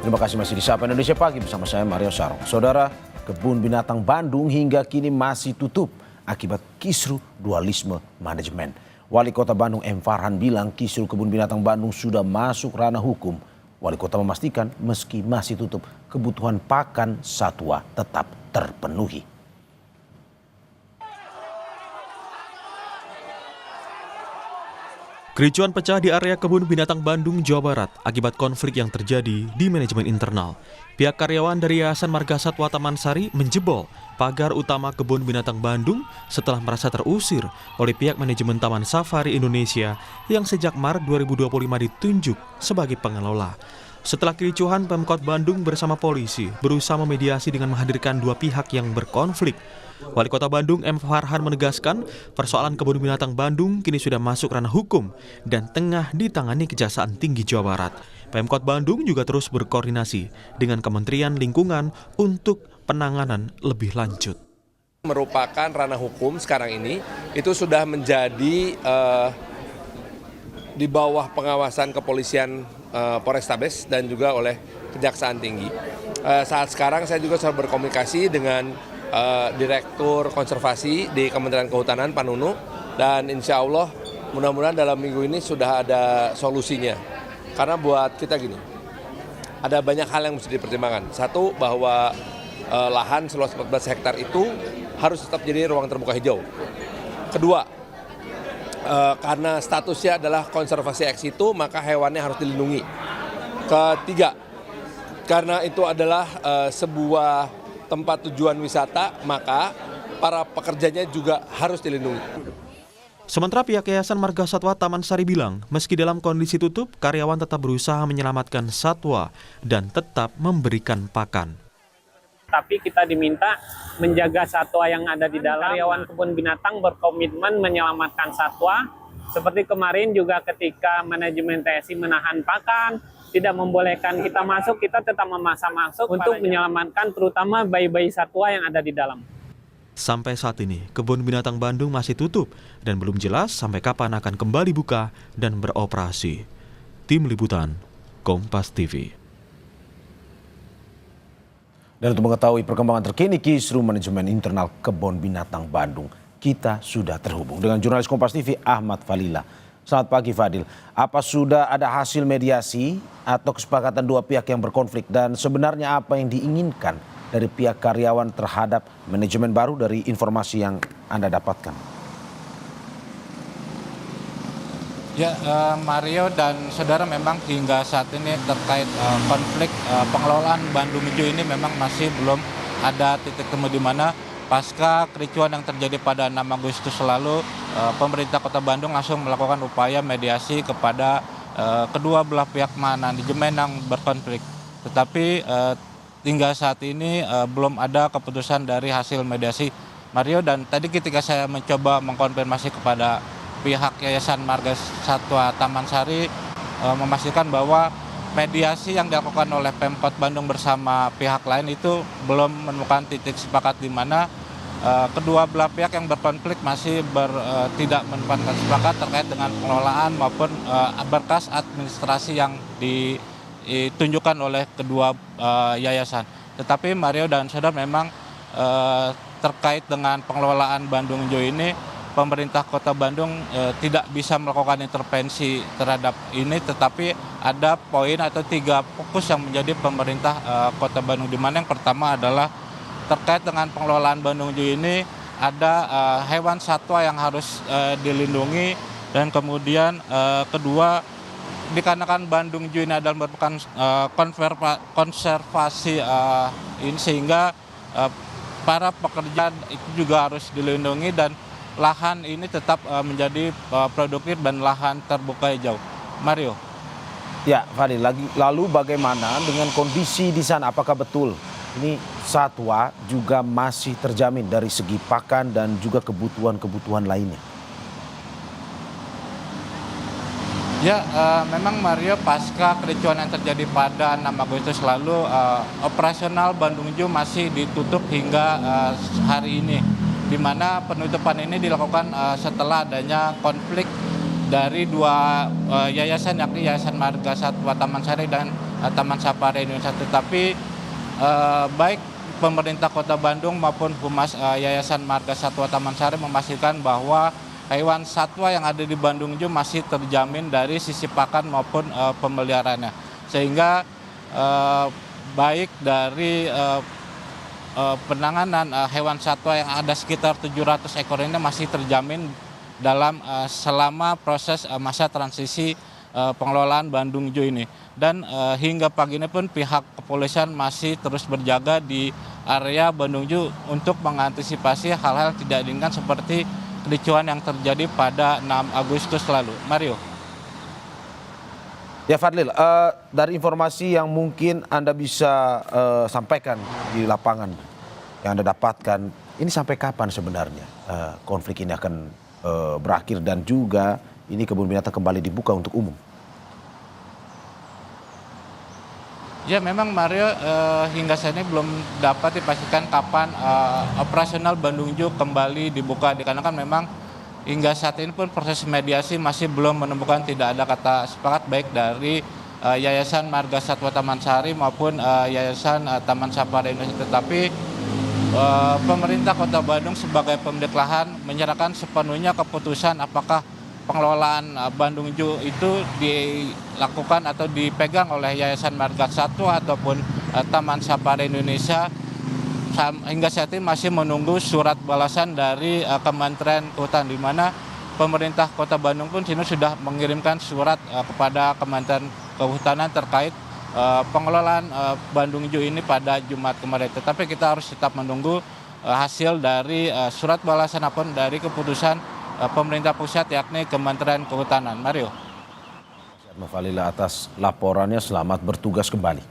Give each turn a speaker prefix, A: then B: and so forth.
A: Terima kasih masih di Sapa Indonesia Pagi bersama saya Mario Sarong. Saudara, kebun binatang Bandung hingga kini masih tutup akibat kisru dualisme manajemen. Wali Kota Bandung M. Farhan bilang kisru kebun binatang Bandung sudah masuk ranah hukum. Wali Kota memastikan meski masih tutup, kebutuhan pakan satwa tetap terpenuhi.
B: Kericuan pecah di area kebun binatang Bandung, Jawa Barat akibat konflik yang terjadi di manajemen internal. Pihak karyawan dari Yayasan Marga Satwa Taman Sari menjebol pagar utama kebun binatang Bandung setelah merasa terusir oleh pihak manajemen Taman Safari Indonesia yang sejak Maret 2025 ditunjuk sebagai pengelola. Setelah kericuhan, Pemkot Bandung bersama polisi berusaha memediasi dengan menghadirkan dua pihak yang berkonflik. Wali Kota Bandung M. Farhan menegaskan persoalan kebun binatang Bandung kini sudah masuk ranah hukum dan tengah ditangani Kejaksaan Tinggi Jawa Barat. Pemkot Bandung juga terus berkoordinasi dengan Kementerian Lingkungan untuk penanganan lebih lanjut.
C: Merupakan ranah hukum sekarang ini, itu sudah menjadi di bawah pengawasan kepolisian Polrestabes dan juga oleh Kejaksaan Tinggi. Saat sekarang saya juga sudah berkomunikasi dengan Direktur Konservasi di Kementerian Kehutanan Pak Nunu, dan insya Allah mudah-mudahan dalam minggu ini sudah ada solusinya. Karena buat kita gini, ada banyak hal yang mesti dipertimbangkan. Satu, bahwa lahan seluas 14 hektar itu harus tetap jadi ruang terbuka hijau. Kedua, karena statusnya adalah konservasi ex situ, maka hewannya harus dilindungi. Ketiga, karena itu adalah sebuah tempat tujuan wisata, maka para pekerjanya juga harus dilindungi.
B: Sementara pihak Yayasan Marga Satwa Taman Sari bilang, meski dalam kondisi tutup, karyawan tetap berusaha menyelamatkan satwa dan tetap memberikan pakan.
D: Tapi kita diminta menjaga satwa yang ada di dalam. Karyawan kebun binatang berkomitmen menyelamatkan satwa. Seperti kemarin juga ketika manajemen TSI menahan pakan, tidak membolehkan kita masuk, kita tetap memaksa masuk untuk menyelamatkan terutama bayi-bayi satwa yang ada di dalam.
B: Sampai saat ini, kebun binatang Bandung masih tutup dan belum jelas sampai kapan akan kembali buka dan beroperasi. Tim Liputan, Kompas TV.
A: Dan untuk mengetahui perkembangan terkini kisru manajemen internal kebun binatang Bandung, kita sudah terhubung dengan jurnalis Kompas TV Ahmad Falila. Selamat pagi Fadil, apa sudah ada hasil mediasi atau kesepakatan dua pihak yang berkonflik dan sebenarnya apa yang diinginkan dari pihak karyawan terhadap manajemen baru dari informasi yang Anda dapatkan?
E: Ya, Mario dan saudara, memang hingga saat ini terkait konflik pengelolaan Bandung Hijau ini memang masih belum ada titik temu di mana pasca kericuan yang terjadi pada 6 Agustus lalu, pemerintah Kota Bandung langsung melakukan upaya mediasi kepada kedua belah pihak manajemen yang berkonflik. Tetapi hingga saat ini belum ada keputusan dari hasil mediasi, Mario. Dan tadi ketika saya mencoba mengkonfirmasi kepada pihak Yayasan Marga Satwa Taman Sari, memastikan bahwa mediasi yang dilakukan oleh Pemkot Bandung bersama pihak lain itu belum menemukan titik sepakat di mana kedua belah pihak yang berkonflik masih tidak menemukan sepakat terkait dengan pengelolaan maupun berkas administrasi yang ditunjukkan oleh kedua yayasan. Tetapi Mario dan saudara, memang terkait dengan pengelolaan Bandung Hijau ini, pemerintah Kota Bandung tidak bisa melakukan intervensi terhadap ini, tetapi ada poin atau 3 fokus yang menjadi pemerintah Kota Bandung, di mana yang pertama adalah terkait dengan pengelolaan Bandung Hijau ini ada hewan satwa yang harus dilindungi, dan kemudian kedua, dikarenakan Bandung Hijau ini adalah merupakan konservasi ini, sehingga para pekerja itu juga harus dilindungi dan lahan ini tetap menjadi produktif dan lahan terbuka hijau. Mario.
A: Ya, Fadil, lalu bagaimana dengan kondisi di sana? Apakah betul ini satwa juga masih terjamin dari segi pakan dan juga kebutuhan-kebutuhan lainnya?
E: Ya, memang Mario, pasca kericuan yang terjadi pada 6 Agustus lalu, operasional Bandung Hijau masih ditutup hingga hari ini, di mana penutupan ini dilakukan setelah adanya konflik dari dua yayasan, yakni Yayasan Marga Satwa Taman Sari dan Taman Safari Indonesia. Tetapi baik pemerintah Kota Bandung maupun Humas Yayasan Marga Satwa Taman Sari memastikan bahwa hewan satwa yang ada di Bandung Zoo masih terjamin dari sisi pakan maupun pemeliharaannya. Sehingga baik dari penanganan hewan satwa yang ada sekitar 700 ekor ini masih terjamin dalam selama proses masa transisi pengelolaan Bandung Zoo ini. Dan hingga pagi ini pun pihak kepolisian masih terus berjaga di area Bandung Zoo untuk mengantisipasi hal-hal tidak diinginkan seperti kericuhan yang terjadi pada 6 Agustus lalu. Mario.
A: Ya Fadlil, dari informasi yang mungkin Anda bisa sampaikan di lapangan, yang Anda dapatkan, ini sampai kapan sebenarnya konflik ini akan berakhir dan juga ini kebun binatang kembali dibuka untuk umum?
E: Ya memang Mario, hingga saat ini belum dapat dipastikan kapan operasional Bandung Zoo kembali dibuka. Dikarenakan memang hingga saat ini pun proses mediasi masih belum menemukan, tidak ada kata sepakat baik dari Yayasan Marga Satwa Taman Sari maupun Yayasan Taman Safari Indonesia. Tetapi pemerintah Kota Bandung sebagai pemilik lahan menyerahkan sepenuhnya keputusan apakah pengelolaan Bandung Zoo itu dilakukan atau dipegang oleh Yayasan Marga Satwa ataupun Taman Safari Indonesia. Hingga saat ini masih menunggu surat balasan dari Kementerian Kehutanan, di mana pemerintah Kota Bandung pun sini sudah mengirimkan surat kepada Kementerian Kehutanan terkait pengelolaan Bandung Zoo ini pada Jumat kemarin. Tetapi kita harus tetap menunggu hasil dari surat balasan apapun dari keputusan pemerintah pusat, yakni Kementerian Kehutanan. Mario.
A: Falila atas laporannya, selamat bertugas kembali.